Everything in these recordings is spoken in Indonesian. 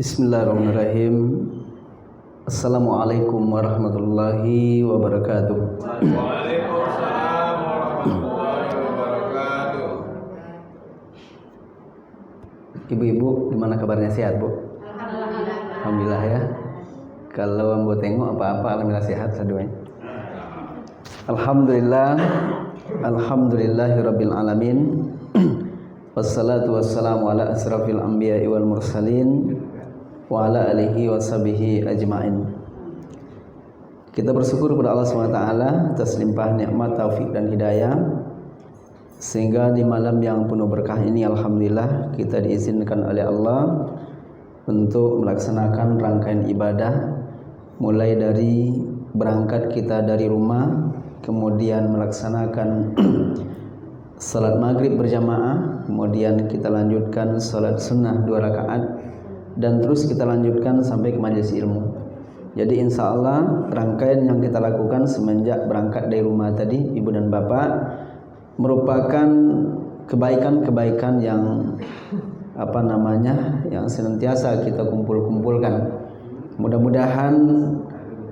Bismillahirrahmanirrahim. Assalamualaikum warahmatullahi wabarakatuh. Waalaikumsalam warahmatullahi wabarakatuh. Ibu-ibu, gimana kabarnya, sehat Bu? Alhamdulillah ya. Kalau ambo tengok apa-apa alhamdulillah sehat saduanya. Alhamdulillah. Alhamdulillahirabbil alamin. Wassalatu wassalamu ala asrafil anbiya'i wal mursalin wa ala alihi wa sahbihi ajma'in. Kita bersyukur kepada Allah SWT atas limpah nikmat, taufik dan hidayah, sehingga di malam yang penuh berkah ini alhamdulillah kita diizinkan oleh Allah untuk melaksanakan rangkaian ibadah, mulai dari berangkat kita dari rumah, kemudian melaksanakan salat maghrib berjamaah, kemudian kita lanjutkan salat sunnah 2 rakaat, dan terus kita lanjutkan sampai ke majelis ilmu. Jadi insya Allah rangkaian yang kita lakukan semenjak berangkat dari rumah tadi, ibu dan bapak, merupakan kebaikan-kebaikan yang yang senantiasa kita kumpul-kumpulkan. Mudah-mudahan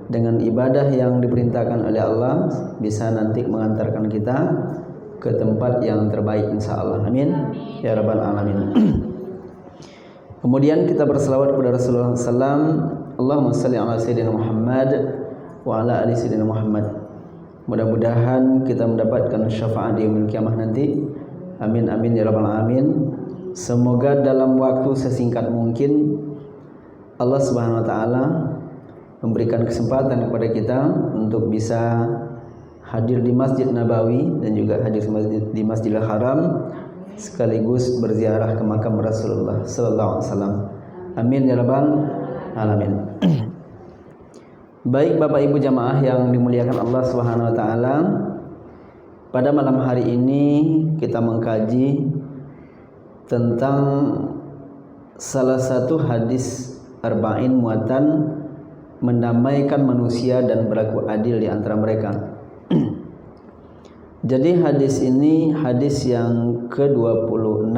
dengan ibadah yang diperintahkan oleh Allah bisa nanti mengantarkan kita ke tempat yang terbaik insyaallah. Amin ya rabbal alamin. Kemudian kita berselawat kepada Rasulullah SAW. Allahumma salli ala sayyidina Muhammad wa ala ali sayyidina Muhammad. Mudah-mudahan kita mendapatkan syafaat di yaumil kiamah nanti. Amin amin ya rabbal alamin. Semoga dalam waktu sesingkat mungkin Allah Subhanahu wa taala memberikan kesempatan kepada kita untuk bisa hadir di Masjid Nabawi dan juga hadir di Masjidil Haram, sekaligus berziarah ke makam Rasulullah sallallahu alaihi wasallam. Amin ya rabbal alamin. Baik Bapak Ibu jamaah yang dimuliakan Allah Subhanahu wa taala, pada malam hari ini kita mengkaji tentang salah satu hadis arba'in muatan mendamaikan manusia dan berlaku adil di antara mereka. Jadi hadis ini hadis yang ke-26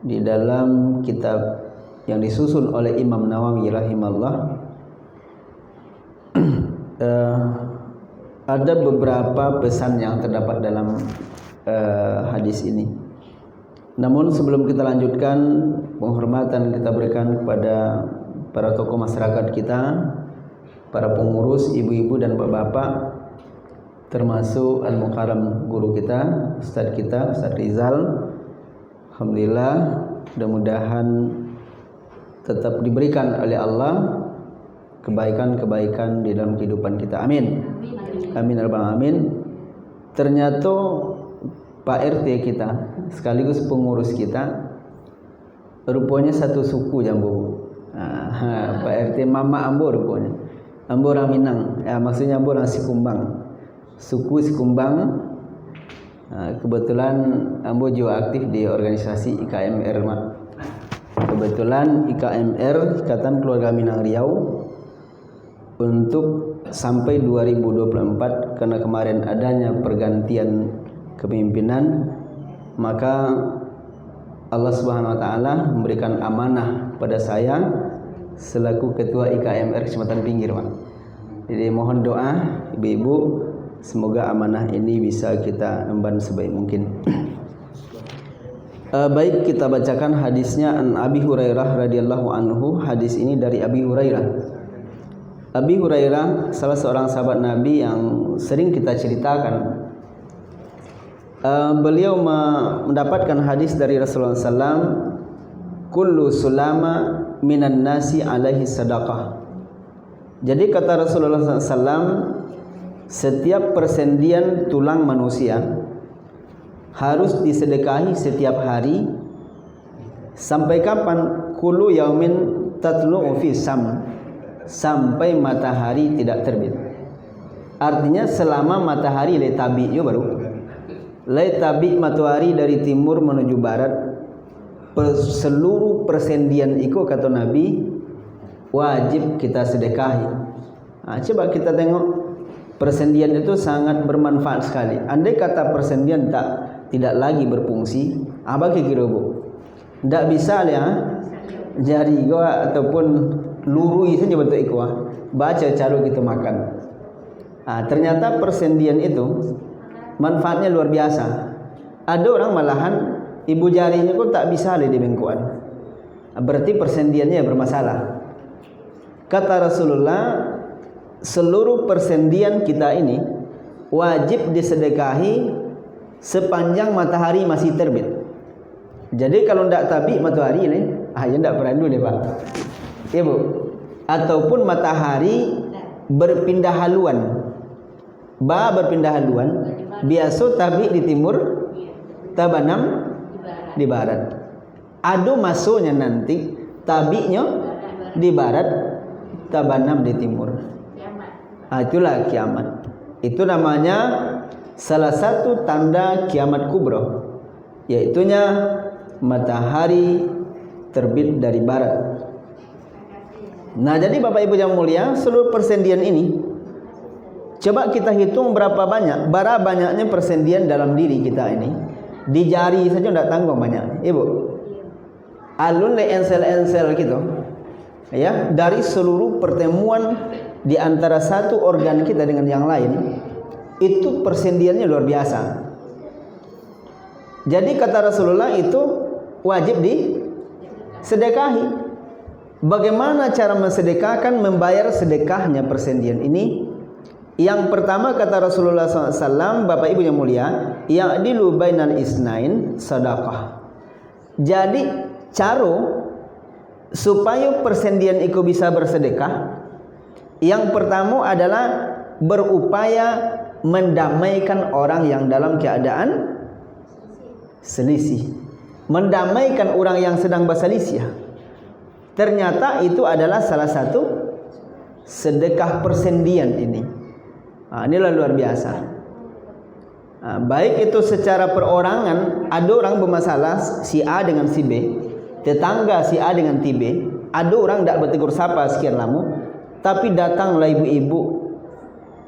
di dalam kitab yang disusun oleh Imam Nawawi rahimahullah. Ada beberapa pesan yang terdapat dalam hadis ini. Namun sebelum kita lanjutkan, penghormatan kita berikan kepada para tokoh masyarakat kita, para pengurus, ibu-ibu dan bapak-bapak, termasuk Al-Mukarram guru kita, Ustaz Rizal. Alhamdulillah, mudah-mudahan tetap diberikan oleh Allah kebaikan-kebaikan di dalam kehidupan kita. Amin. Amin ya rabbal alamin. Ternyata Pak RT kita sekaligus pengurus kita rupanya satu suku jambu. Pak RT mama ambo rupanya. Ambo orang Minang. Ya, maksudnya ambo orang Sikumbang. Suku Sikumbang. Kebetulan ambo juga aktif di organisasi IKMR. Kebetulan IKMR, Ikatan Keluarga Minang Riau, untuk sampai 2024 karena kemarin adanya pergantian kepemimpinan, maka Allah Subhanahu wa taala memberikan amanah pada saya selaku ketua IKMR Kecamatan Pinggir, Pak. Jadi mohon doa ibu-ibu, semoga amanah ini bisa kita emban sebaik mungkin. Baik, kita bacakan hadisnya. An Abi Hurairah radhiyallahu anhu. Hadis ini dari Abi Hurairah. Abi Hurairah salah seorang sahabat Nabi yang sering kita ceritakan. Beliau mendapatkan hadis dari Rasulullah SAW. Kullu sulama minan nasi alaihi sadaqah. Jadi kata Rasulullah SAW, setiap persendian tulang manusia harus disedekahi setiap hari. Sampai kapan? Kullu yaumin tatlu'u fi sam, sampai matahari tidak terbit. Artinya selama matahari letabi yo baru letabi matahari dari timur menuju barat, seluruh persendian itu kata Nabi wajib kita sedekahi. Coba kita tengok, persendian itu sangat bermanfaat sekali. Andai kata persendian tidak lagi berfungsi, apa kira-kira Bu? Tidak bisa ya. jari gua ataupun lurui saja bentuk iko, baca calo kita makan. Ternyata persendian itu manfaatnya luar biasa. Ada orang malahan ibu jarinya kok tak bisa di bengkuan, berarti persendiannya bermasalah. Kata Rasulullah, seluruh persendian kita ini wajib disedekahi sepanjang matahari masih terbit. Jadi kalau tidak terbit matahari ini, ya tidak perandu deh Pak. Ya Bu. Ataupun matahari berpindah haluan. Berpindah haluan, biasa terbit di timur, tabanam di barat. Adu masuknya nanti terbitnya di barat, tabanam di timur. Itulah kiamat. Itu namanya salah satu tanda kiamat kubra, yaitunya matahari terbit dari barat. Nah, jadi Bapak Ibu yang mulia, seluruh persendian ini coba kita hitung berapa banyaknya persendian dalam diri kita ini. Di jari saja tidak tanggung banyak, Ibu. Alun le ensel-ensel gitu. Ya, dari seluruh pertemuan di antara satu organ kita dengan yang lain, itu persendiannya luar biasa. Jadi kata Rasulullah itu wajib disedekahi. Bagaimana cara mensedekahkan, membayar sedekahnya persendian ini? Yang pertama kata Rasulullah SAW, Bapak Ibu yang mulia, ya'dilu bainal isnain sadaqah. Jadi cara supaya persendian itu bisa bersedekah, yang pertama adalah berupaya mendamaikan orang yang dalam keadaan selisih, mendamaikan orang yang sedang berselisih. Ternyata itu adalah salah satu sedekah persendian ini. Inilah luar biasa. Baik itu secara perorangan, ada orang bermasalah si A dengan si B, tetangga si A dengan si B, ada orang tidak bertegur sapa sekian lama, tapi datanglah ibu-ibu,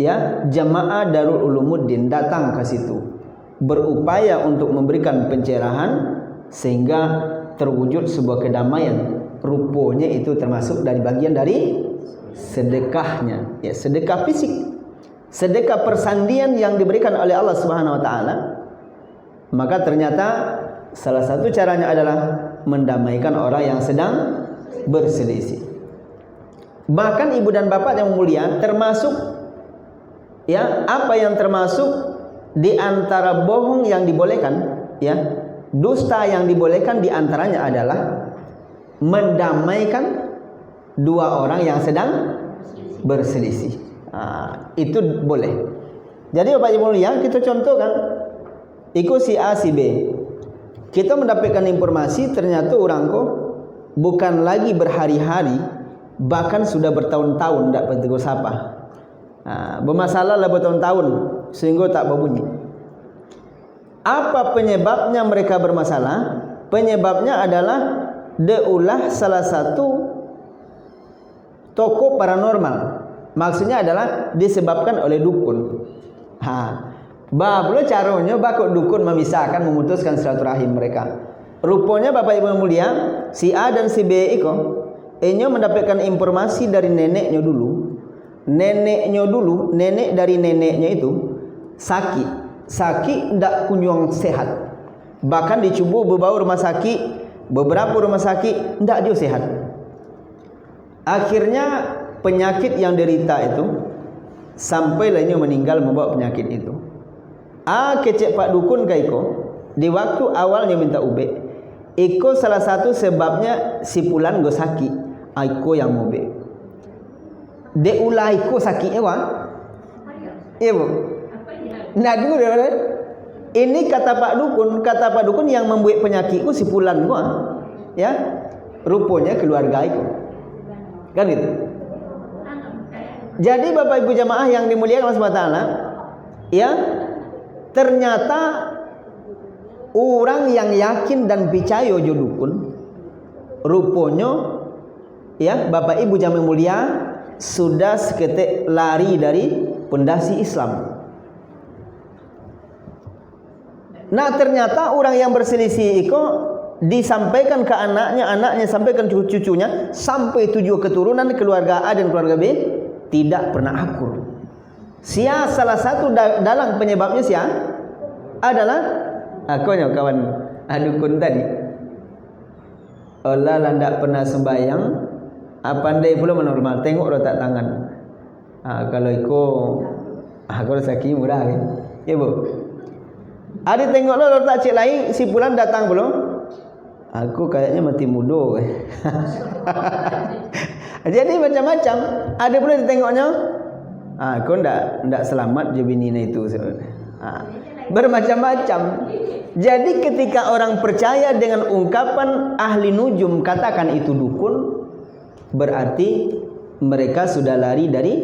ya, jamaah Darul Ulumuddin datang ke situ, berupaya untuk memberikan pencerahan sehingga terwujud sebuah kedamaian. Rupanya itu termasuk dari bagian dari sedekahnya, ya, sedekah fisik, sedekah persandian yang diberikan oleh Allah Subhanahu wa taala. Maka ternyata salah satu caranya adalah mendamaikan orang yang sedang berselisih. Bahkan ibu dan bapak yang mulia, termasuk, ya, apa yang termasuk di antara bohong yang dibolehkan, ya, dusta yang dibolehkan di antaranya adalah mendamaikan dua orang yang sedang berselisih. Itu boleh. Jadi Bapak Ibu mulia, kita contohkan, ikut si A si B, kita mendapatkan informasi ternyata orang kok bukan lagi berhari-hari, bahkan sudah bertahun-tahun tidak bertegur sapa, bermasalah lah bertahun-tahun sehingga tak berbunyi. Apa penyebabnya mereka bermasalah? Penyebabnya adalah deulah salah satu tokoh paranormal. Maksudnya adalah disebabkan oleh dukun. Bablo caranya bakok dukun memisahkan, memutuskan silaturahim mereka. Rupanya Bapak Ibu yang mulia, si A dan si B itu mendapatkan informasi dari neneknya dulu. Nenek dari neneknya itu sakit tidak kunjung sehat. Bahkan dicoba beberapa rumah sakit tidak dia sehat. Akhirnya penyakit yang derita itu sampai lainnya meninggal membawa penyakit itu. Kecek Pak Dukun kaiko di waktu awalnya minta ube, iko salah satu sebabnya si Pulan go sakit, iko yang mobe. De ulah iko sakitnya wah, iya Bu. Nah dulu ini kata Pak Dukun yang membuat penyakitku si Pulan gua, ya, rupanya keluarga itu, kan itu. Jadi Bapak Ibu jamaah yang dimuliakan Allah Subhanahu wa taala, ya, ternyata orang yang yakin dan percaya jo dukun, rupanya, ya, Bapak Ibu jamaah mulia sudah seketik lari dari pondasi Islam. Nah ternyata orang yang berselisih itu disampaikan ke anaknya, anaknya sampaikan ke cucunya, sampai 7 keturunan keluarga A dan keluarga B tidak pernah akur. Salah satu dalam penyebabnya adalah akunya kawan adukun tadi. Allah landak pernah sembahyang, pandai pula menormal, tengok letak tangan. Kalau kalau sakit murah kan. Ya bu. Ada tengok lo letak cik lain, si pulan datang belum? Aku kayaknya mati muda. Jadi macam-macam. Ada pula ditengoknya, aku ndak selamat je binina itu. Bermacam-macam. Jadi ketika orang percaya dengan ungkapan ahli nujum, katakan itu dukun, berarti mereka sudah lari dari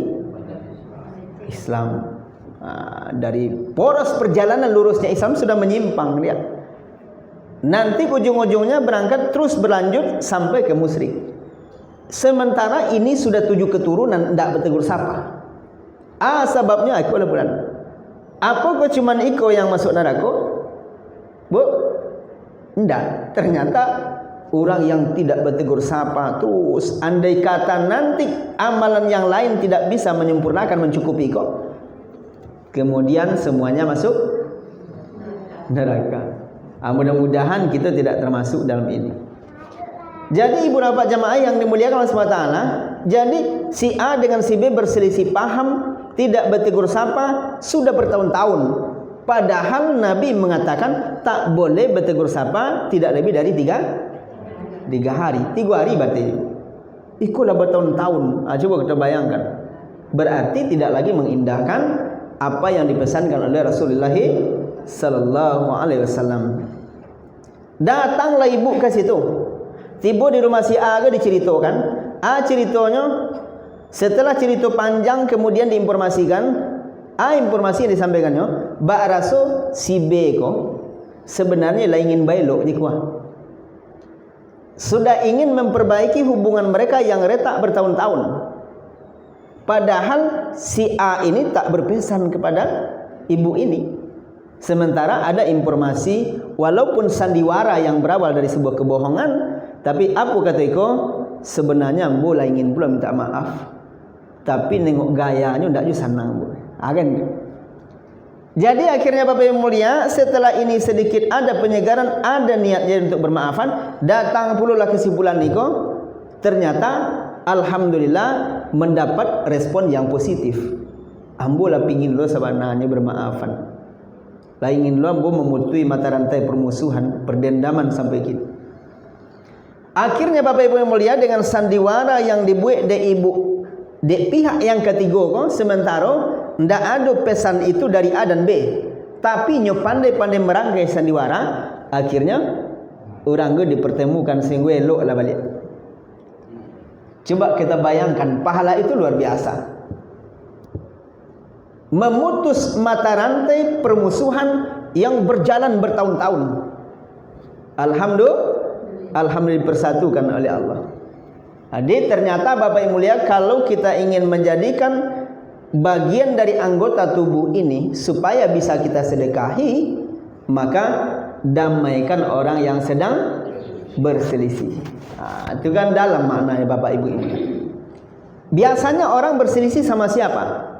Islam. Dari poros perjalanan lurusnya Islam sudah menyimpang dia. Nanti ujung-ujungnya berangkat terus berlanjut sampai ke musyrik. Sementara ini sudah 7 keturunan tidak bertegur sapa. Sebabnya aku lah bulan. Apa kau cuman iko yang masuk neraka? Bu? Enggak. Ternyata orang yang tidak bertegur sapa terus, andai kata nanti amalan yang lain tidak bisa menyempurnakan mencukupi kau, kemudian semuanya masuk neraka. Mudah-mudahan kita tidak termasuk dalam ini. Jadi ibu bapak jamaah yang dimuliakan Allah SWT, jadi si A dengan si B berselisih paham, tidak bertegur sapa sudah bertahun-tahun. Padahal Nabi mengatakan tak boleh bertegur sapa tidak lebih dari 3 hari. 3 hari berarti ikulah bertahun-tahun. Coba kita bayangkan. Berarti tidak lagi mengindahkan apa yang dipesankan oleh Rasulullah sallallahu alaihi wasallam. Datanglah ibu ke situ. Tiba di rumah si A diceritakan. Ceritanya setelah cerita panjang kemudian diinformasikan. Informasi yang disampaikannya, Mbak Rasul si B ko sebenarnya lah ingin bailok di kuah. Sudah ingin memperbaiki hubungan mereka yang retak bertahun-tahun. Padahal si A ini tak berpesan kepada ibu ini. Sementara ada informasi walaupun sandiwara yang berawal dari sebuah kebohongan, tapi apa kata iko? Sebenarnya mula ingin pula minta maaf. Tapi nengok gayanya ndak ju sanang bu. Kan? Jadi akhirnya Bapak yang mulia, setelah ini sedikit ada penyegaran, ada niatnya untuk bermaafan, datang pula kesimpulan niko. Ternyata alhamdulillah mendapat respon yang positif. Ambolah pingin lo sebenarnya bermaafan. Lah ingin lo ambo memutui mata rantai permusuhan, perdendaman sampai kini. Akhirnya Bapak Ibu yang mulia, dengan sandiwara yang dibuat de ibu de pihak yang ketiga ko, sementara ndak ada pesan itu dari A dan B, tapi nyo pandai-pandai merangkai sandiwara, akhirnya orang ge dipertemukan sehingga elok lah balik. Coba kita bayangkan, pahala itu luar biasa. Memutus mata rantai permusuhan yang berjalan bertahun-tahun. Alhamdulillah dipersatukan oleh Allah. Jadi ternyata Bapak yang mulia, kalau kita ingin menjadikan bagian dari anggota tubuh ini supaya bisa kita sedekahi, maka damaikan orang yang sedang berselisih. Itu kan dalam maknanya Bapak Ibu ini. Biasanya orang berselisih sama siapa?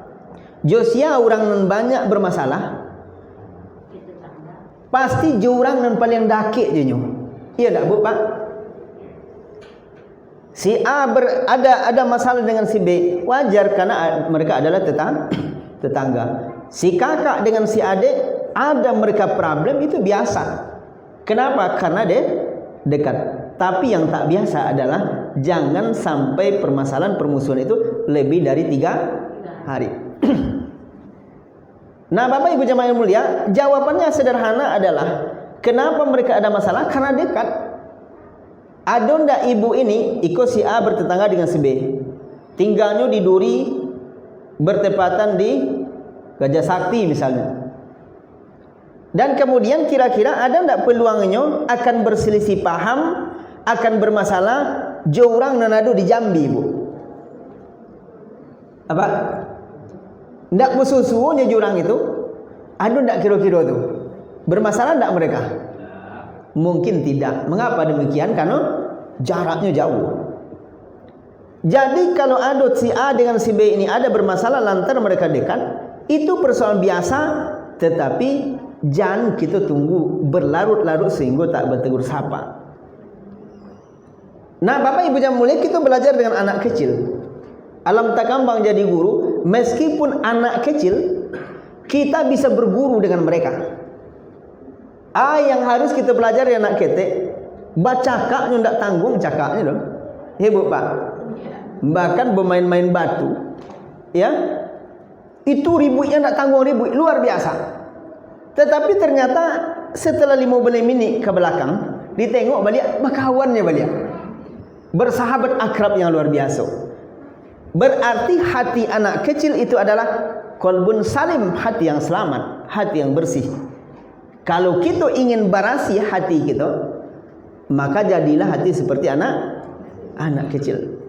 Josia orang yang banyak bermasalah, pasti orang yang paling dakik je nyo. Iya tak bu Pak? Si A ada masalah dengan si B, wajar karena mereka adalah tetangga. Si kakak dengan si adik ada mereka problem, itu biasa. Kenapa? Karena dia dekat. Tapi yang tak biasa adalah jangan sampai permasalahan permusuhan itu lebih dari 3 hari. Nah Bapak Ibu jemaah yang mulia, jawabannya sederhana adalah kenapa mereka ada masalah? Karena dekat. Ada ndak ibu ini ikut si A bertetangga dengan si B, tinggalnya di Duri, bertepatan di Gajah Sakti misalnya. Dan kemudian kira-kira ada ndak peluangnya akan berselisih paham, akan bermasalah jorang nanado di Jambi bu? Apa? Ndak musuh-musuhnya jurang itu, ada ndak kira-kira tu bermasalah ndak mereka? Mungkin tidak. Mengapa demikian? Karena jaraknya jauh. Jadi kalau ada si A dengan si B ini ada bermasalah lantaran mereka dekat, itu persoalan biasa, tetapi jangan kita tunggu berlarut-larut sehingga tak bertegur sapa. Nah, Bapak Ibu yang mulia, kita belajar dengan anak kecil. Alam takambang jadi guru, meskipun anak kecil, kita bisa berguru dengan mereka. Yang harus kita belajar ya anak ketek, bacakaknya ndak tanggung cakaknya dong. Hebat Pak. Bahkan bermain-main batu, ya, itu ributnya ndak tanggung ribut, luar biasa. Tetapi ternyata setelah 15 menit ke belakang, ditengok balik, berkawannya balik. Bersahabat akrab yang luar biasa. Berarti hati anak kecil itu adalah qalbun salim, hati yang selamat, hati yang bersih. Kalau kita ingin barasi hati kita, maka jadilah hati seperti anak kecil.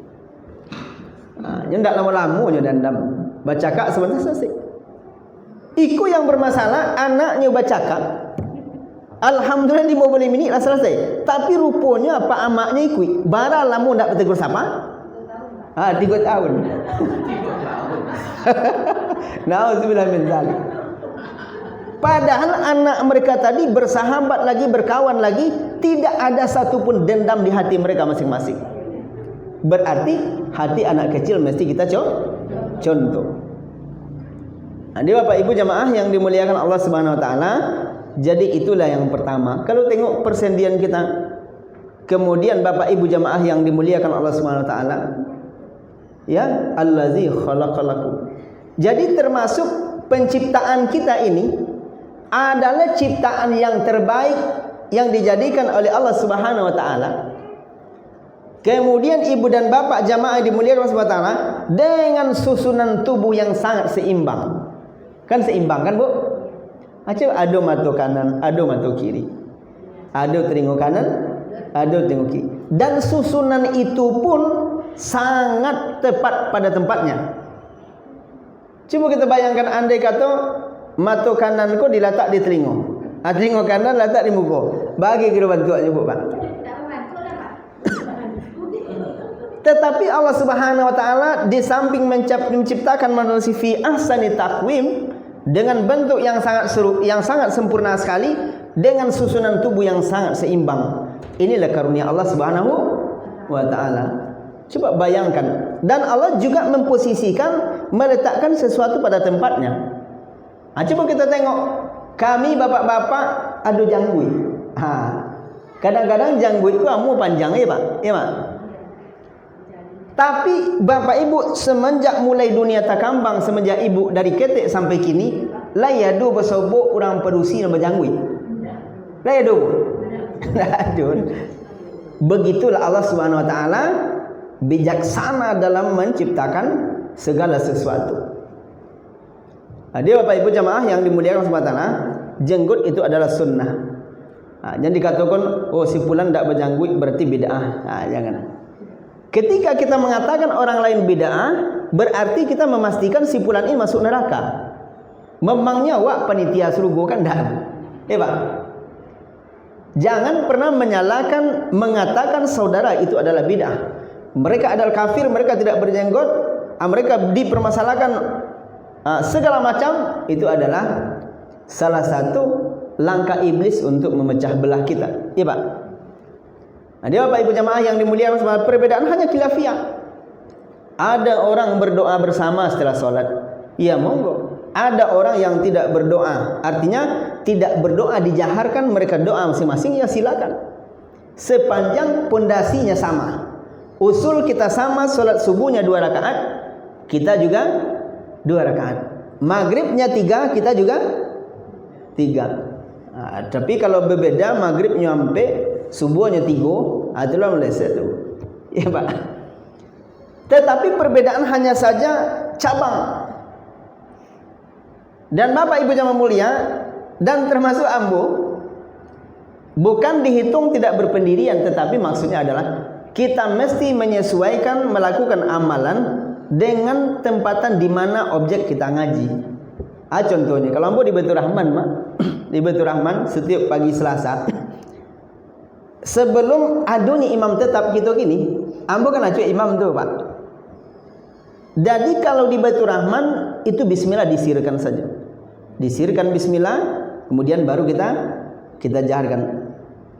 Yang tidak lama-lama dendam. Baca kak sebentar selesai. Iku yang bermasalah, anaknya baca kak. Alhamdulillah 15 menit lah selesai. Tapi rupanya apa amaknya ikut. Bara lama tidak bertegur sapa. 3 tahun. Nauzubillah min dzalik. Padahal anak mereka tadi bersahabat lagi, berkawan lagi, tidak ada satupun dendam di hati mereka masing-masing. Berarti hati anak kecil mesti kita contoh. Jadi Bapak Ibu jamaah yang dimuliakan Allah Subhanahu wa taala, jadi itulah yang pertama. Kalau tengok persendian kita, kemudian Bapak Ibu jamaah yang dimuliakan Allah Subhanahu wa taala, ya, allazi khalaqalakum. Jadi termasuk penciptaan kita ini adalah ciptaan yang terbaik yang dijadikan oleh Allah Subhanahu wa taala. Kemudian ibu dan bapak jamaah dimuliakan Allah Subhanahu wa taala dengan susunan tubuh yang sangat seimbang. Kan seimbang kan, Bu? Coba ada mata kanan, ada mata kiri. Ada telinga kanan, ada telinga kiri. Dan susunan itu pun sangat tepat pada tempatnya. Coba kita bayangkan andai kata mata kanan kau diletak di telinga, telinga kanan letak di muka. Bagi kira bantuannya, Bu, Pak. Tetapi Allah Subhanahu wa taala di samping menciptakan manusia fi ahsani taqwim dengan bentuk yang sangat sempurna sekali, dengan susunan tubuh yang sangat seimbang. Inilah karunia Allah Subhanahu wa taala. Coba bayangkan. Dan Allah juga memposisikan, meletakkan sesuatu pada tempatnya. Coba kita tengok, kami bapak-bapak ada janggut. Kadang-kadang janggut itu amu panjang ya Pak, ya Pak. Tapi Bapak Ibu semenjak mulai dunia takambang, semenjak ibu dari ketek sampai kini, layadu bersobok orang perusi yang berjanggut. Layadu. Begitulah Allah Subhanahu wa taala bijaksana dalam menciptakan segala sesuatu. Dia Bapak Ibu jamaah yang dimuliakan Allah Subhanahu wa taala, jenggut itu adalah sunnah. Jangan dikatakan oh si fulan tidak berjanggut berarti bid'ah. Jangan. Ketika kita mengatakan orang lain bid'ah, berarti kita memastikan si fulan ini masuk neraka. Memangnya wak panitia surga kan dah. Pak. Jangan pernah mengatakan saudara itu adalah bid'ah. Mereka adalah kafir, mereka tidak berjenggot, mereka dipermasalahkan segala macam. Itu adalah salah satu langkah iblis untuk memecah belah kita. Iya Pak. Dia Bapak Ibu jamaah yang dimuliakan Allah, perbedaan hanya khilafiyah. Ada orang berdoa bersama setelah sholat, ya monggo. Ada orang yang tidak berdoa, artinya tidak berdoa dijaharkan, mereka doa masing-masing, ya silakan. Sepanjang pondasinya sama, usul kita sama, sholat subuhnya 2 rakaat, kita juga 2 rakaat. Maghribnya 3, kita juga 3. Tapi kalau berbeda, maghrib nyampe, subuhnya 3, itulah meleset tu. Ya Pak. Tetapi perbedaan hanya saja cabang. Dan Bapak Ibu jamaah mulia, dan termasuk ambo, bukan dihitung tidak berpendirian, tetapi maksudnya adalah kita mesti menyesuaikan melakukan amalan dengan tempatan di mana objek kita ngaji. Contohnya kalau ambo di Baitur Rahman, Mak, di Baitur Rahman setiap pagi Selasa sebelum adanya imam tetap gitu gini, ambo kan acuh imam tuh Pak. Jadi kalau di Baitur Rahman itu bismillah disirkan saja. Disirkan bismillah, kemudian baru kita jaharkan.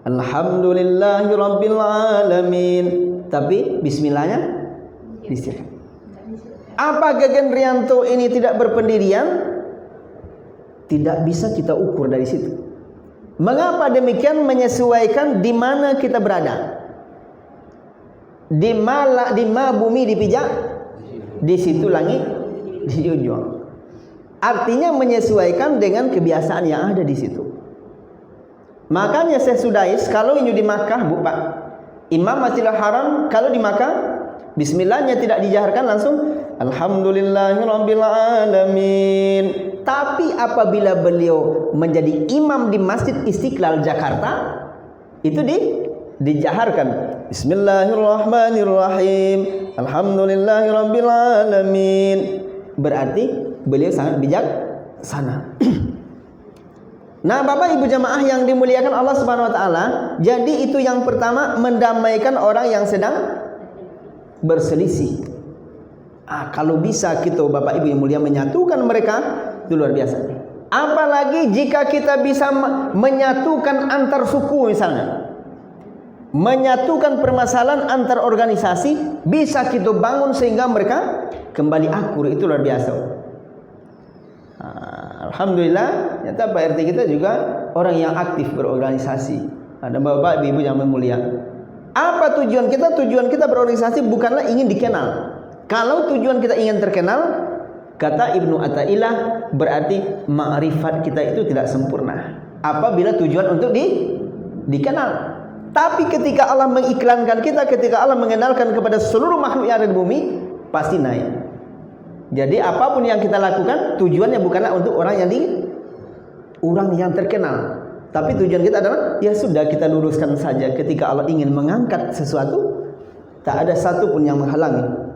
Alhamdulillahirabbil alamin. Tapi bismillahnya disirkan. Apa Gegen Rianto ini tidak berpendirian? Tidak bisa kita ukur dari situ. Mengapa demikian? Menyesuaikan di mana kita berada. Di ma bumi dipijak, di situ langit dijunjung. Artinya menyesuaikan dengan kebiasaan yang ada di situ. Makanya saya sudais kalau ini di Makkah, Bu Pak, Imam Masjidil Haram kalau di Makkah bismillahnya tidak dijaharkan, langsung alhamdulillahirabbil alamin. Tapi apabila beliau menjadi imam di Masjid Istiqlal Jakarta, itu dijaharkan bismillahirrahmanirrahim alhamdulillahirabbil alamin. Berarti beliau sangat bijaksana. Nah, Bapak Ibu jamaah yang dimuliakan Allah Subhanahu wa taala, jadi itu yang pertama, mendamaikan orang yang sedang berselisih. Kalau bisa kita Bapak Ibu yang mulia menyatukan mereka, itu luar biasa. Apalagi jika kita bisa menyatukan antar suku misalnya, menyatukan permasalahan antar organisasi, bisa kita bangun sehingga mereka kembali akur, itu luar biasa. Alhamdulillah, nyata Pak RT kita juga orang yang aktif berorganisasi. Ada Bapak Ibu yang mulia. Apa tujuan kita? Tujuan kita berorganisasi bukanlah ingin dikenal. Kalau tujuan kita ingin terkenal, kata Ibnu Athaillah, berarti ma'rifat kita itu tidak sempurna apabila tujuan untuk dikenal. Tapi ketika Allah mengiklankan kita, ketika Allah mengenalkan kepada seluruh makhluk yang ada di bumi, pasti naik. Jadi apapun yang kita lakukan, tujuannya bukanlah untuk orang yang terkenal. Tapi tujuan kita adalah, ya sudah, kita luruskan saja. Ketika Allah ingin mengangkat sesuatu, tak ada satu pun yang menghalangi.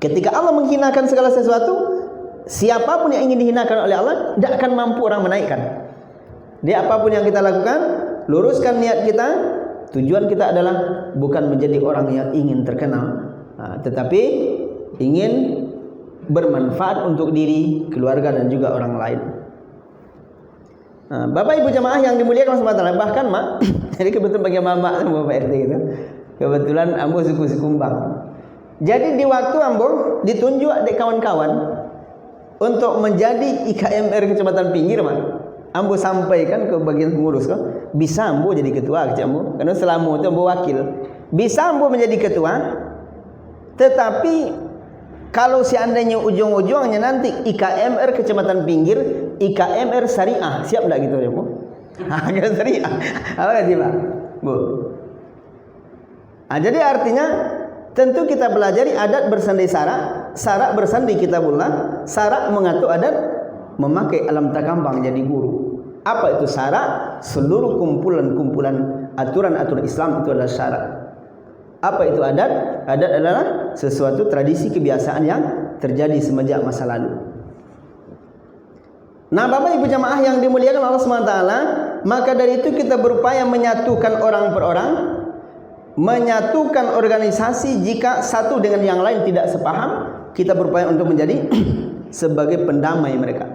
Ketika Allah menghinakan segala sesuatu, siapapun yang ingin dihinakan oleh Allah, tidak akan mampu orang menaikkan. Dia apapun yang kita lakukan, luruskan niat kita. Tujuan kita adalah bukan menjadi orang yang ingin terkenal, tetapi ingin bermanfaat untuk diri, keluarga, dan juga orang lain. Bapak Ibu jamaah yang dimuliakan Allah Subhanahu wa taala, bahkan Mak, jadi kebetulan bagi mama sama Bapak RT gitu. Kebetulan ambo suku Sikumbang. Jadi di waktu ambo ditunjuk dek kawan-kawan untuk menjadi IKMR Kecamatan Pinggir, Mak. Ambo sampaikan ke bagian pengurus kok, bisa ambo jadi ketua kecil ambo, karena selama itu ambo wakil. Bisa ambo menjadi ketua, tetapi kalau seandainya ujung-ujungnya nanti IKMR Kecamatan Pinggir, IKMR Syariah, siap enggak gitu ya, Bu? Agak syariah. Apa kata Pak? Bu. Jadi artinya tentu kita pelajari adat bersandai syarak, syarak bersandai kitabullah, syarak mengatur adat, memakai alam takambang jadi guru. Apa itu syarak? Seluruh kumpulan-kumpulan aturan-aturan Islam itu adalah syarak. Apa itu adat? Adat adalah sesuatu tradisi kebiasaan yang terjadi semenjak masa lalu. Nah, Bapak Ibu jamaah yang dimuliakan Allah SWT, maka dari itu kita berupaya menyatukan orang per orang, menyatukan organisasi. Jika satu dengan yang lain tidak sepaham, kita berupaya untuk menjadi sebagai pendamai mereka.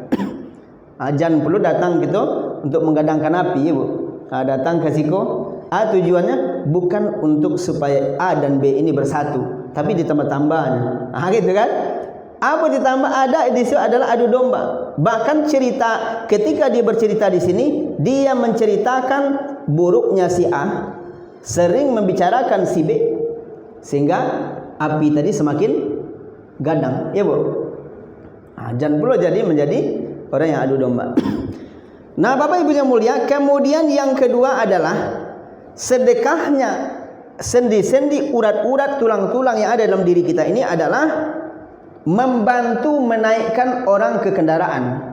Jangan perlu datang gitu untuk menggadangkan api, Bu. Datang ke siko. Tujuannya bukan untuk supaya A dan B ini bersatu, tapi ditambah-tambahnya. Gitu kan? Apa ditambah? Ada edisi adalah adu domba. Bahkan cerita, ketika dia bercerita di sini, dia menceritakan buruknya si A, sering membicarakan si B, sehingga api tadi semakin gadang, ya Bu. Jangan perlu jadi menjadi orang yang adu domba. Nah, Bapak Ibu yang mulia, kemudian yang kedua adalah sedekahnya sendi-sendi, urat-urat, tulang-tulang yang ada dalam diri kita ini adalah membantu menaikkan orang ke kendaraan.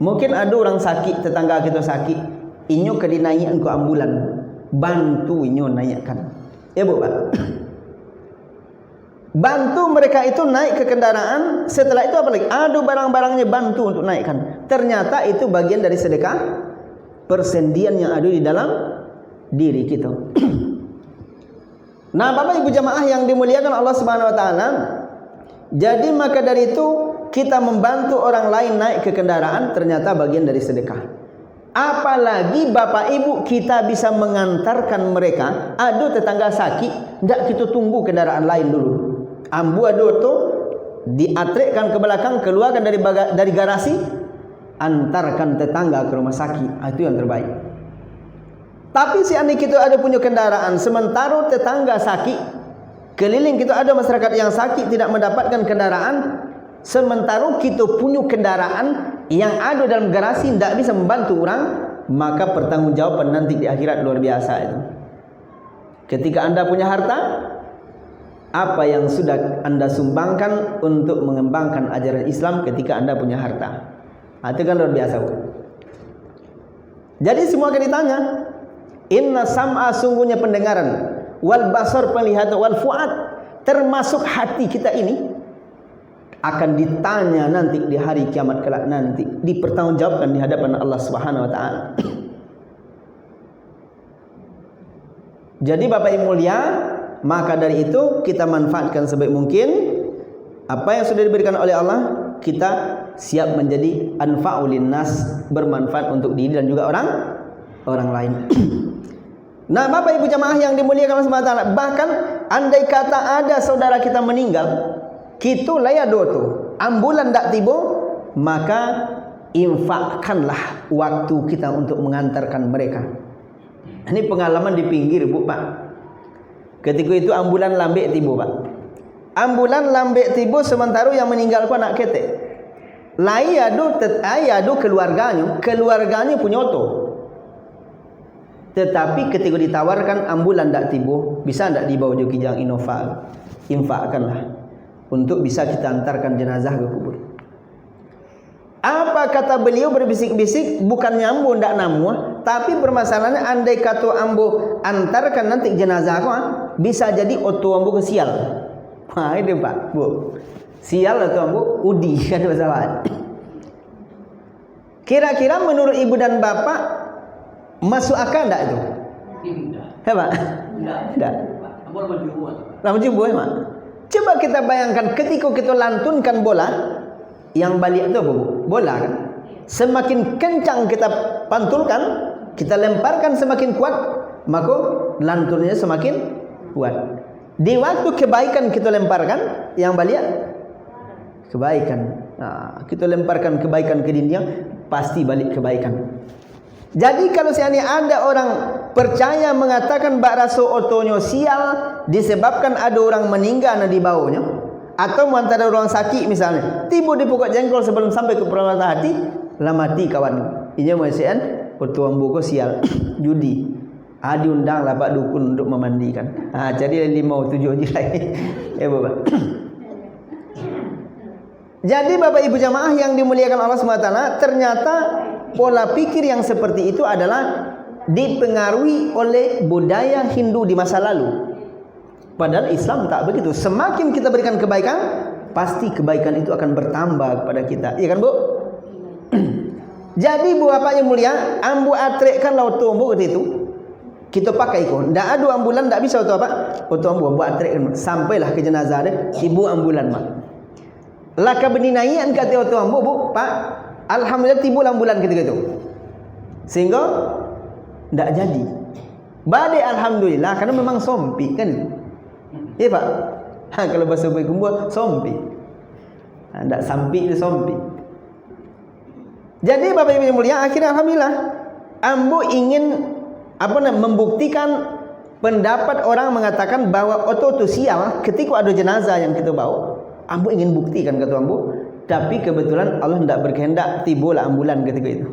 Mungkin ada orang sakit, tetangga kita sakit, inyo ke dinaikan ke ambulan, bantu inyo naikkan. Ya Bu, Pak. Bantu mereka itu naik ke kendaraan. Setelah itu apa lagi? Ada barang-barangnya, bantu untuk naikkan. Ternyata itu bagian dari sedekah persendian yang ada di dalam diri kita. Nah, Bapak Ibu jamaah yang dimuliakan Allah Subhanahu wa taala, jadi maka dari itu kita membantu orang lain naik ke kendaraan ternyata bagian dari sedekah. Apalagi Bapak Ibu kita bisa mengantarkan mereka, aduh tetangga sakit, ndak kita tunggu kendaraan lain dulu. Ambu aduh tu diatrekkan ke belakang, keluarkan dari garasi, antarkan tetangga ke rumah sakit. Itu yang terbaik. Tapi seandainya kita ada punya kendaraan, sementara tetangga sakit, keliling kita ada masyarakat yang sakit tidak mendapatkan kendaraan, sementara kita punya kendaraan yang ada dalam garasi tidak bisa membantu orang, maka pertanggungjawaban nanti di akhirat luar biasa itu. Ketika Anda punya harta, apa yang sudah Anda sumbangkan untuk mengembangkan ajaran Islam ketika Anda punya harta? Itu kan luar biasa. Jadi semua akan ditanya. Inna sam'a, sungguhnya pendengaran, wal basar, penglihatan, wal fuad, termasuk hati kita ini akan ditanya nanti di hari kiamat kelak nanti, dipertanggungjawabkan di hadapan Allah Subhanahu wa taala. Jadi Bapak Ibu mulia, maka dari itu kita manfaatkan sebaik mungkin apa yang sudah diberikan oleh Allah, kita siap menjadi anfa'ul linnas, bermanfaat untuk diri dan juga orang lain. Nah, Bapak Ibu jamaah yang dimuliakan Allah Subhanahu wa taala, bahkan andai kata ada saudara kita meninggal, kita layado tu ambulan dak tiba, maka infakkanlah waktu kita untuk mengantarkan mereka. Ini pengalaman di pinggir, Bu, Pak. Ketika itu ambulan lambek tiba, Pak. Ambulan lambek tiba sementara yang meninggal ku anak ketek. Ayado keluarganya punya oto. Tetapi ketika ditawarkan ambulan tak tiba, bisa tak dibawa jo kijang Innova, infakkanlah untuk bisa kita antarkan jenazah ke kubur. Apa kata beliau berbisik-bisik, bukan nyambu ndak namu, tapi permasalahannya andai kata ambu antarkan nanti jenazah aku, bisa jadi oto ambu ke sial. Wah, itu Pak, Bu. Sial atau ambu udi kan masalah. Kira-kira menurut ibu dan bapak masuk akal enggak itu? Ya, Pak? Enggak. Lama jumbo ya, Pak? Coba kita bayangkan ketika kita lantunkan bola, yang balik itu apa, Bu? Bola kan? Semakin kencang kita pantulkan, kita lemparkan semakin kuat, maka lantunnya semakin kuat. Di waktu kebaikan kita lemparkan, yang balik kebaikan. Nah, kita lemparkan kebaikan ke dunia, pasti balik kebaikan. Jadi kalau seandainya ada orang percaya mengatakan bak raso otonyo sial disebabkan ada orang meninggal di bawahnya, atau antara orang sakit misalnya, tiba di pokok jengkol sebelum sampai ke perawatan hati, lah mati kawan. Ini masih oto ambu ko sial judi. Diundang lah Pak dukun untuk memandikan. Jadi 5-7 je lagi. Ya Bapak. Jadi Bapak Ibu jamaah yang dimuliakan Allah SWT, ternyata pola pikir yang seperti itu adalah dipengaruhi oleh budaya Hindu di masa lalu. Padahal Islam tak begitu. Semakin kita berikan kebaikan, pasti kebaikan itu akan bertambah kepada kita. Iya kan, Bu? Jadi Bu Bapak yang mulia, ambu atrekkan laut ambu itu. Kita pakai kok. Ndak ada ambulan, ndak bisa atau apa? Auto ambu atrekkan sampailah ke jenazah dia, ibu ambulan mak. Laka beninaian kata auto ambu, Bu, Pak. Alhamdulillah timbul ambulan ketika itu. Sehingga tidak jadi. Badai alhamdulillah karena memang sompi kan. Iya Pak. Kalau bahasa kumbul sompi. Tidak sampi itu sompi. Jadi Bapak Ibu yang mulia, akhirnya alhamdulillah ambu ingin membuktikan pendapat orang mengatakan bahwa oto sial ketika ada jenazah yang kita bawa. Ambu ingin buktikan kata ambu. Tapi kebetulan Allah tidak berkehendak tibalah ambulan ketika itu.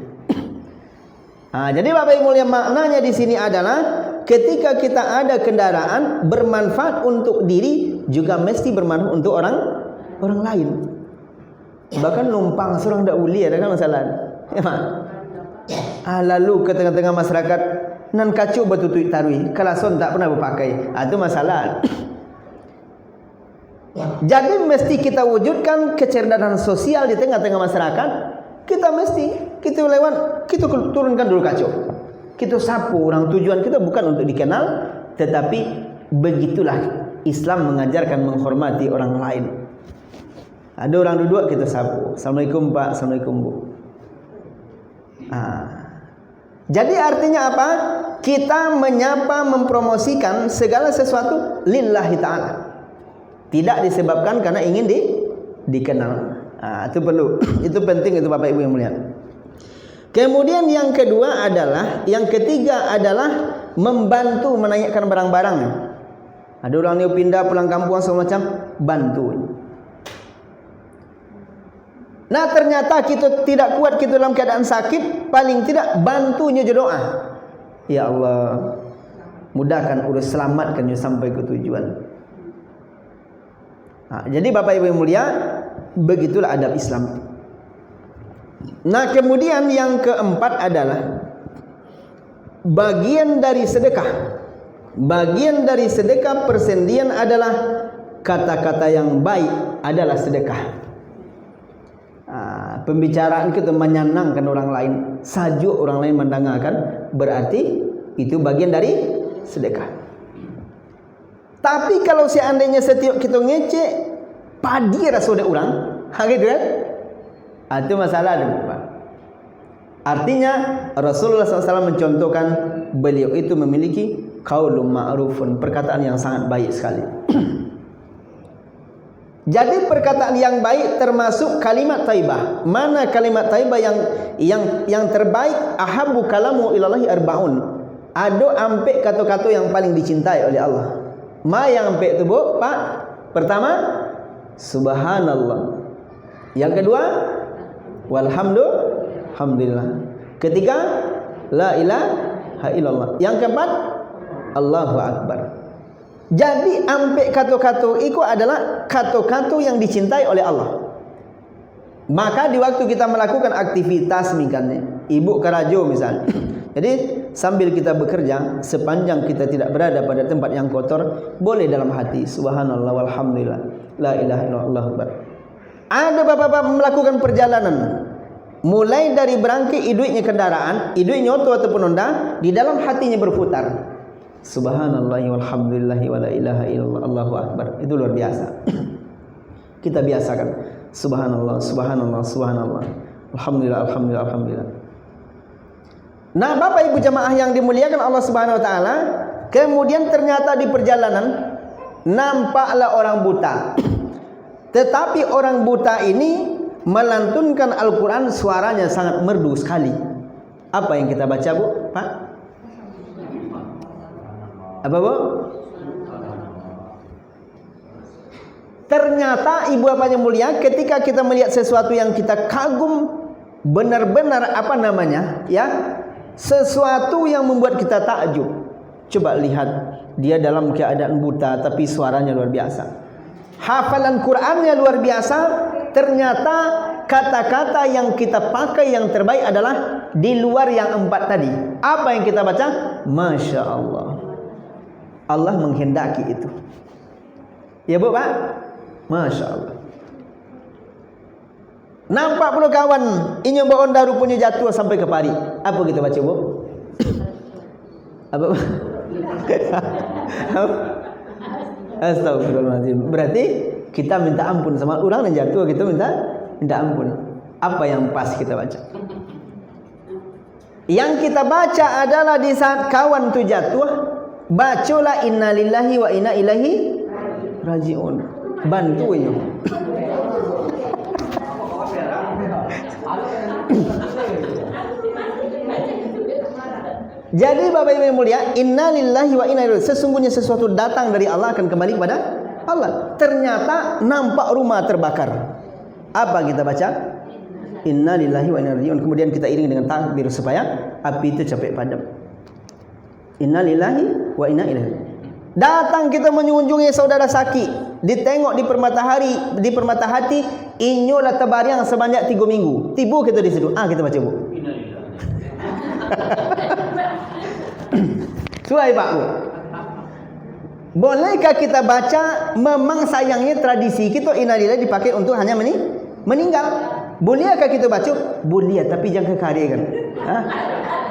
Jadi Bapak Ibu mulia, maknanya di sini adalah ketika kita ada kendaraan bermanfaat untuk diri juga mesti bermanfaat untuk orang lain. Bahkan numpang seorang tidak boleh, ada kan masalah. Ya, Pak? Lalu ke tengah-tengah masyarakat nan kacau batutui tarui, kalason tak pernah berpakai. Itu masalah. Jadi mesti kita wujudkan kecerdasan sosial di tengah-tengah masyarakat. Kita lewat, kita turunkan dulu kacau. Kita sapu orang, tujuan kita bukan untuk dikenal, tetapi begitulah Islam mengajarkan menghormati orang lain. Ada orang duduk, kita sapu. Assalamualaikum Pak, Assalamualaikum Bu. Jadi artinya apa? Kita menyapa, mempromosikan segala sesuatu lillahi ta'ala. Tidak disebabkan karena ingin dikenal. Itu perlu. Itu penting, itu Bapak Ibu yang mulia. Kemudian yang ketiga adalah membantu menanyakan barang-barangnya. Ada orang yang pindah pulang kampung segala macam, bantu. Nah ternyata kita tidak kuat, kita dalam keadaan sakit, paling tidak bantunya doa. Ya Allah, mudahkan urus, selamatkan sampai ke tujuan. Jadi Bapak Ibu yang mulia, begitulah adab Islam. Nah kemudian yang keempat adalah bagian dari sedekah. Bagian dari sedekah persendian adalah kata-kata yang baik adalah sedekah. Pembicaraan kita menyenangkan orang lain, sajuk orang lain mendengarkan, berarti itu bagian dari sedekah. Tapi kalau seandainya setiap kita ngecek padi rasa ada orang, gitu kan? Itu masalah ada, Pak. Artinya Rasulullah SAW mencontohkan beliau itu memiliki qaulun ma'rufun, perkataan yang sangat baik sekali. Jadi perkataan yang baik termasuk kalimat thayyibah. Mana kalimat thayyibah yang terbaik? Ahabbu kalamu ilallahi arbaun. Ada ampe kata-kata yang paling dicintai oleh Allah. Ma yang ampe itu Bu, Pak? Pertama, subhanallah. Yang kedua, walhamdulillah. Ketiga, la ilaha illallah. Yang keempat, Allahu akbar. Jadi ampe kata-kata itu adalah kata-kata yang dicintai oleh Allah. Maka di waktu kita melakukan aktivitas misalnya, ibu kerajo misalnya. Jadi sambil kita bekerja, sepanjang kita tidak berada pada tempat yang kotor, boleh dalam hati subhanallah walhamdulillah la ilaha illallah akbar. Ada bapak-bapak melakukan perjalanan, mulai dari berangkai iduknya kendaraan, iduknya oto ataupun Honda, di dalam hatinya berputar subhanallah walhamdulillah wa la ilaha illallah Allahu akbar. Itu luar biasa. Kita biasakan subhanallah subhanallah subhanallah alhamdulillah alhamdulillah alhamdulillah. Nah Bapak Ibu jamaah yang dimuliakan Allah Subhanahu wa taala, kemudian ternyata di perjalanan nampaklah orang buta. Tetapi orang buta ini melantunkan Al-Quran, suaranya sangat merdu sekali. Apa yang kita baca Bu? Pak? Apa Bu? Ternyata ibu bapaknya mulia, ketika kita melihat sesuatu yang kita kagum, benar-benar apa namanya, ya, sesuatu yang membuat kita takjub. Coba lihat, dia dalam keadaan buta tapi suaranya luar biasa. Hafalan Qur'annya luar biasa. Ternyata kata-kata yang kita pakai yang terbaik adalah di luar yang 4 tadi. Apa yang kita baca? Masya Allah. Allah menghendaki itu. Ya Bu Pak? Masya Allah. Nampak pula kawan, ini bawa onda rupanya jatuh sampai ke pari. Apa kita baca Bu? Apa? Astagfirullahaladzim. Berarti kita minta ampun sama orang yang jatuh, kita minta ampun. Apa yang pas kita baca? Yang kita baca adalah di saat kawan itu jatuh, bacalah innalillahi wa inna ilaihi rajiun. Bantunya. Jadi Bapak Ibu yang mulia, innalillahi wa inna ilaihi, sesungguhnya sesuatu datang dari Allah akan kembali kepada Allah. Ternyata nampak rumah terbakar. Apa kita baca? Innalillahi wa inna ilaihi raji'un. Kemudian kita iring dengan takbir supaya api itu cepat padam. Innalillahi wa inna ilaihi. Datang kita mengunjungi saudara sakit, ditengok di permata hati, inyolah tebaryang sebanyak 3 minggu. Tibu kita di situ. Kita baca Bu. Suai Pak Bu. Bolehkah kita baca? Memang sayangnya tradisi kita innalillahi dipakai untuk hanya meninggal. Bolehkah kita baca? Boleh, tapi jangan kekari kan.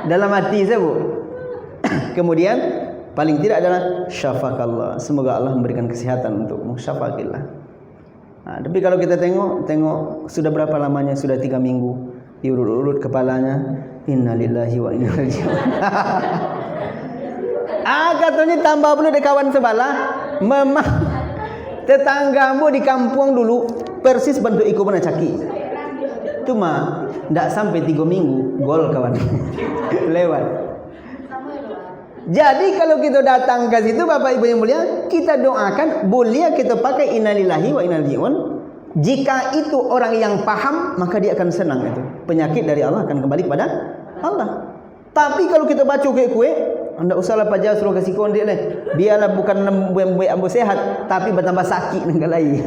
Dalam hati saya Bu. Kemudian paling tidak adalah syafakallah, semoga Allah memberikan kesehatan untukmu, syafakillah. Nah, tapi kalau kita tengok sudah berapa lamanya, sudah 3 minggu diurut-urut kepalanya, innalillahi wa inna ilaihi raji'un. Katanya tambah pula de kawan sebelah, memang tetanggamu di kampung dulu persis bentuk iko pernah caki. Cuma ndak sampai 3 minggu gol kawan. Lewat. Jadi kalau kita datang ke situ Bapak Ibu yang mulia, kita doakan, boleh kita pakai innalillahi wa inna ilaihi raji'un. Jika itu orang yang paham, maka dia akan senang itu. Penyakit dari Allah akan kembali kepada Allah. Tapi kalau kita baca kue-kue, anda usahlah pajar suruh kasih kondik ni. Biarlah bukan buat ambo sehat, tapi bertambah sakit dengan lain.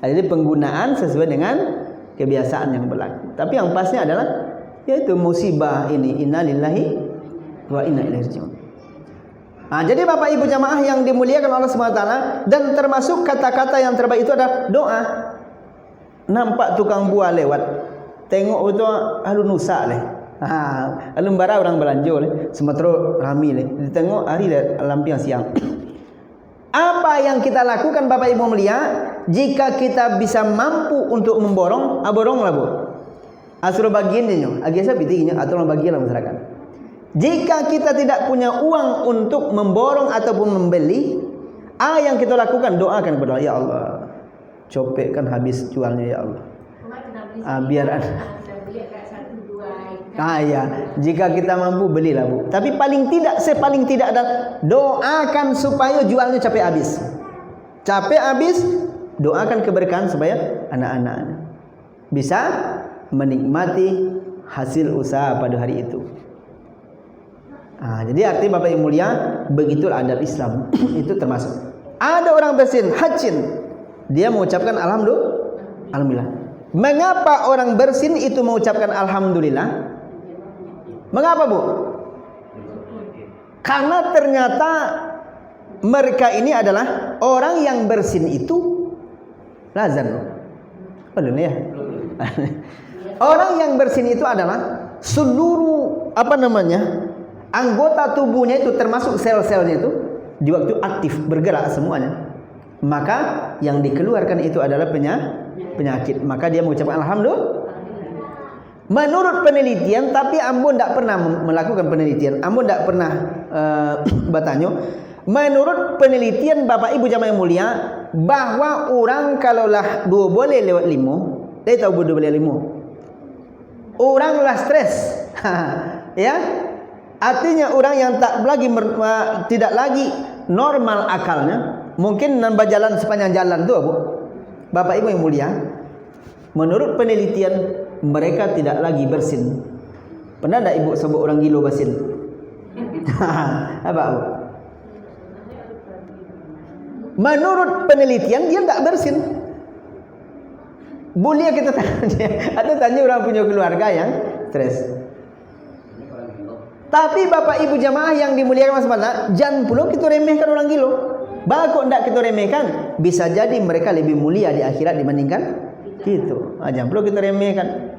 Jadi penggunaan sesuai dengan kebiasaan yang berlaku. Tapi yang pasnya adalah yaitu musibah ini, innalillahi wa inna ilaihi raji'un. Jadi Bapak Ibu jamaah yang dimuliakan Allah SWT, dan termasuk kata-kata yang terbaik itu adalah doa. Nampak tukang buah lewat, tengok itu alun nusa leh. Alun bara orang belanja leh, semetro rami leh. Ditengok hari lampiang siang. Apa yang kita lakukan Bapak Ibu mulia, jika kita bisa mampu untuk memborong, boronglah bu. Asal bagiannya, agak bitingnya atau bagian masyarakat. Jika kita tidak punya uang untuk memborong ataupun membeli, yang kita lakukan doakan kepada Allah, ya Allah, copek kan habis jualnya ya Allah. Biar ya, jika kita mampu belilah bu. Tapi paling tidak adalah doakan supaya jualnya capek habis. Capek habis, doakan keberkahan supaya anak-anaknya bisa menikmati hasil usaha pada hari itu. Jadi arti Bapak yang mulia, begitulah adab Islam. Itu termasuk. Ada orang bersin, hajin, dia mengucapkan alhamdulillah. Mengapa orang bersin itu mengucapkan alhamdulillah? Mengapa bu? Karena ternyata mereka ini adalah orang yang bersin itu lazan. Belum ya? Orang yang bersin itu adalah seluruh anggota tubuhnya itu termasuk sel-selnya itu di waktu aktif bergerak semuanya. Maka yang dikeluarkan itu adalah penyakit. Maka dia mengucapkan alhamdulillah. Menurut penelitian, tapi Ambon tidak pernah melakukan penelitian. Ambon tidak pernah bertanya. Menurut penelitian Bapak Ibu jamaah yang mulia, bahwa orang kalaulah 2 boleh lewat 5, dia tahu 2 boleh 5. Orang lah stres. Ya. Artinya orang yang tidak lagi normal akalnya, mungkin nambah jalan sepanjang jalan tu bu. Bapak Ibu yang mulia, menurut penelitian mereka tidak lagi bersin. Pernah tak ibu sebut orang gilo bersin? Apa bu? Menurut penelitian dia tak bersin. Boleh kita tanya, atau tanya orang punya keluarga yang stres. Tapi Bapak Ibu jamaah yang dimuliakan Allah SWT, jangan pula kita remehkan orang gilo. Bagus tidak kita remehkan, bisa jadi mereka lebih mulia di akhirat dibandingkan itu. Jangan pula kita remehkan.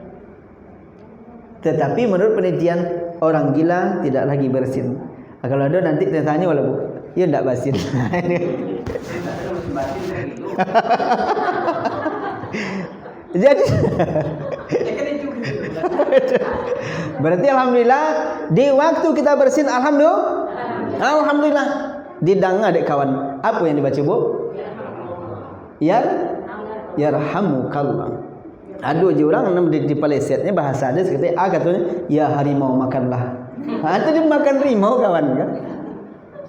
Tetapi menurut penelitian, orang gila tidak lagi bersin. Kalau ada nanti kita tanya wala bu, ya tidak bersin. Jadi berarti alhamdulillah di waktu kita bersin alhamdulillah didang adek kawan. Apa yang dibaca bu? Yarhamukallah. Aduh je orang di palesetnya bahasa ada seperti katanya ya harimau makanlah. Itu dia makan rimau kawan kan.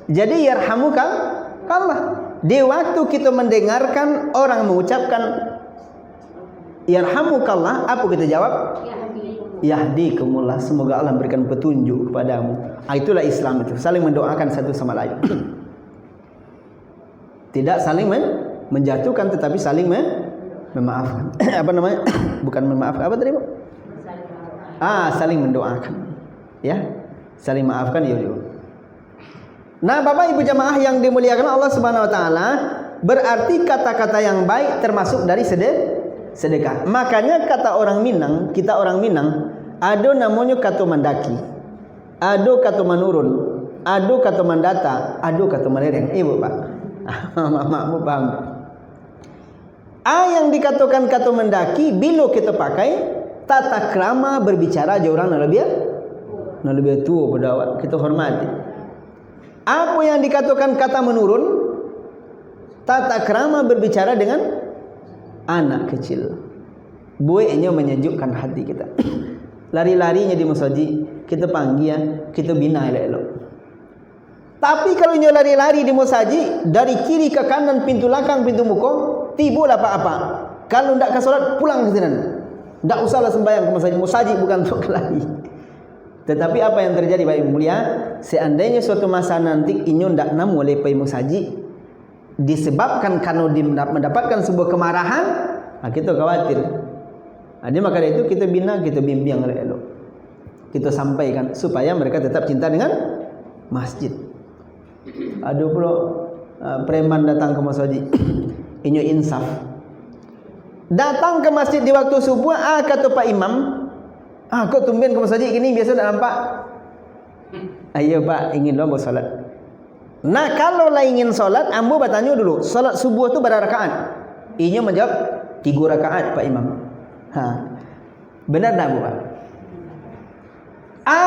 Jadi yarhamukallah. Di waktu kita mendengarkan orang mengucapkan yarhamukallah, apa kita jawab? Yahdikumullah, semoga Allah berikan petunjuk kepadamu. Itulah Islam itu, saling mendoakan satu sama lain. Tidak saling menjatuhkan, tetapi saling memaafkan. Apa namanya? Bukan memaafkan, apa tadi bu? Saling mendoakan. Ya, saling maafkan ya. Nah, Bapak Ibu jamaah yang dimuliakan Allah Subhanahu Wa Taala, berarti kata-kata yang baik termasuk dari sedekah. Makanya kata orang Minang, kita orang Minang, ada namanya kata mandaki, ada kata menurun, adu kata mendata, adu kata melereng. Ibu Pak. Makmu paham. Yang dikatakan kata mendaki bila kita pakai tata krama berbicara je orang nak lebih tua pada awak, kita hormati. Apa yang dikatakan kata menurun, tata krama berbicara dengan anak kecil. Buatnya menyejukkan hati kita. Lari-larinya di masjid, kita panggil, kita bina elok-elok. Tapi kalau nyo lari-lari di masjid, dari kiri ke kanan, pintu belakang, pintu muka, tiba apa-apa. Kalau ndak ke solat, pulang ke sini. Ndak usahlah sembahyang ke masjid. Masjid bukan untuk lari. Tetapi apa yang terjadi Bapak Ibu mulia, seandainya suatu masa nanti inyo ndak namu oleh pai masjid, disebabkan karena mendapatkan sebuah kemarahan, kita khawatir. Jadi maka dari itu kita bina, kita bimbing elok. Kita sampaikan supaya mereka tetap cinta dengan masjid. Aduh pula preman datang ke masjid. Inyo insaf. Datang ke masjid di waktu subuh, kata Pak Imam, kok tumben ke masjid gini, biasa tak nampak. Ayo Pak, ingin lo mau salat. Nah kalau lah ingin salat, ambo bertanya dulu, salat subuh tu berapa rakaat? Inyo menjawab 3 rakaat Pak Imam. Benar tak Bu Pak?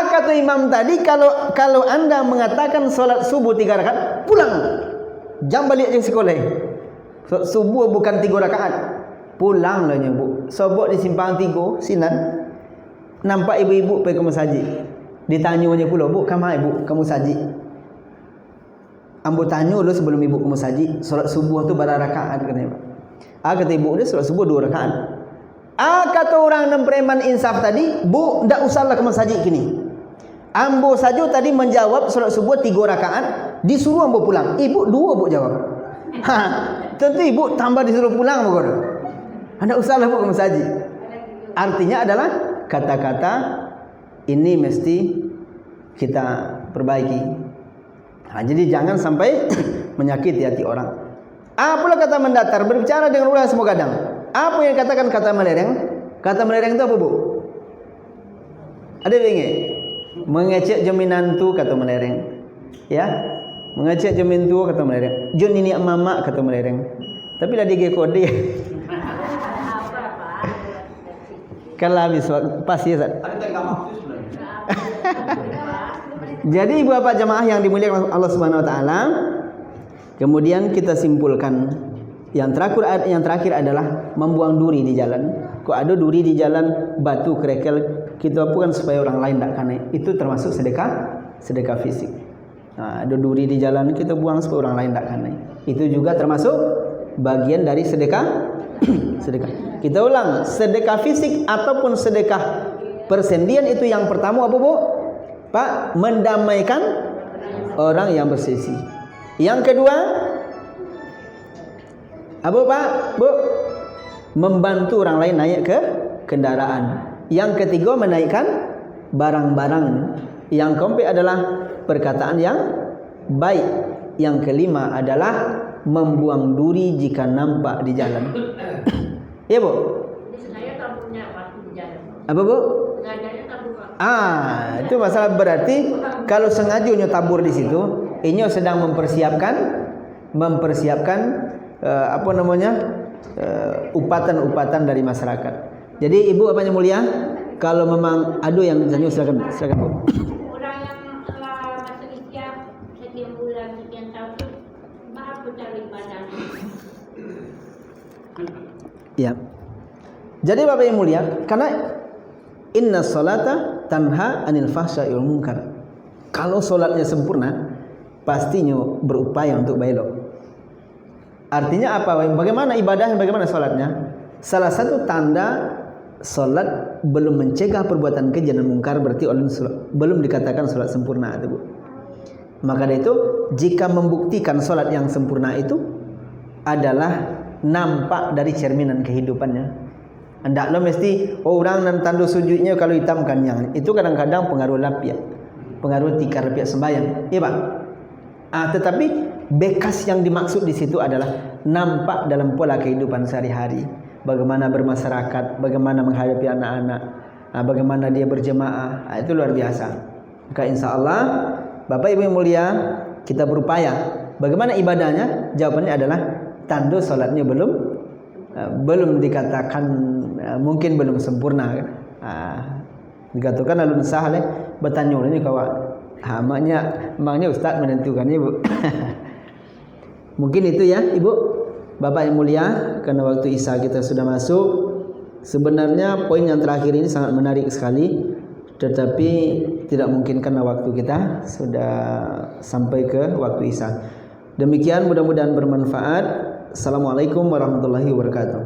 Kata imam tadi, kalau anda mengatakan solat subuh 3 rakaat, pulang. Jam balik je sekolah. Subuh bukan 3 rakaat. Pulang lah Bu. Sobok di simpang 3 sinan. Nampak ibu-ibu pergi ke masjid. Ditanyanya pula, Bu, kemana ibu? Kamu masjid. Ambo tanya dulu sebelum ibu ke masjid, solat subuh tu berapa rakaat katanya Pak. Kata ibu dia solat subuh 2 rakaat. Kata orang dan preman insaf tadi, Bu, ndak usahlah ke masjid kini. Ambo saja tadi menjawab solat subuh 3 rakaat, disuruh ambo pulang. Ibu 2 Bu jawab. Tentu ibu tambah disuruh pulang Bu. Ndak usahlah Bu ke masjid. Artinya adalah kata-kata ini mesti kita perbaiki. Jadi jangan sampai menyakiti hati orang. Pula kata mendatar, berbicara dengan ulah semua kadang. Apa yang katakan kata melereng? Kata melereng itu apa Bu? Ada bingung? Mengecek jaminan tu kata melereng. Ya, mengecek jamin tu kata melereng. Jun ini mama kata melereng. Tapi lah dia kode. Kalau habis pasti ya. Jadi ibu bapak jamaah yang dimuliakan Allah Subhanahu Wa Taala, kemudian kita simpulkan yang terakhir adalah membuang duri di jalan. Kok ada duri di jalan, batu, kerikil, kita lakukan supaya orang lain tak kena. Itu termasuk sedekah fisik. Ada duri di jalan, kita buang supaya orang lain tak kena. Itu juga termasuk bagian dari sedekah. Kita ulang, sedekah fisik ataupun sedekah persendian itu yang pertama apa Bu? Pak, mendamaikan orang yang berselisih. Yang kedua, apa Pak? Bu, membantu orang lain naik ke kendaraan. Yang ketiga, menaikkan barang-barang. Yang keempat adalah perkataan yang baik. Yang kelima adalah membuang duri jika nampak di jalan. Ya Bu? Saya tak punya waktu di jalan. Apa Bu? Sengaja tabur. Itu masalah. Berarti kalau sengaja tabur di situ, ini sedang mempersiapkan apa namanya, upatan-upatan dari masyarakat. Jadi ibu apa yang mulia, kalau memang ada yang misalnya silakan Bu. Orang yang telah berselisih sekian bulan, sekian tahun, apa cari badan? Ya. Jadi Bapak yang mulia, karena inna salata tanha anil fahsya'i wal munkar. Kalau solatnya sempurna, pastinya berupaya untuk belok. Artinya apa? Bagaimana ibadahnya, bagaimana solatnya? Salah satu tanda solat belum mencegah perbuatan keji dan mungkar, berarti belum dikatakan solat sempurna itu Bu. Maka dari itu, jika membuktikan solat yang sempurna itu adalah nampak dari cerminan kehidupannya. Hendaklah mesti orang dan tanda sujudnya kalau hitam kan yang itu kadang-kadang pengaruh lapiak, pengaruh tikar lapiak sembahyang, iya Pak. Tetapi bekas yang dimaksud di situ adalah nampak dalam pola kehidupan sehari-hari, bagaimana bermasyarakat, bagaimana menghadapi anak-anak, bagaimana dia berjemaah, itu luar biasa. Maka insya Allah Bapak Ibu yang mulia, kita berupaya. Bagaimana ibadahnya? Jawabannya adalah tanda salatnya belum dikatakan mungkin belum sempurna. Dikatakan alun sah le bertanya ini kawan. Maknya Ustaz menentukannya, Bu. Mungkin itu ya, Ibu. Bapak yang mulia, karena waktu Isya kita sudah masuk. Sebenarnya poin yang terakhir ini sangat menarik sekali, tetapi tidak mungkin karena waktu kita sudah sampai ke waktu Isya. Demikian, mudah-mudahan bermanfaat. Assalamualaikum warahmatullahi wabarakatuh.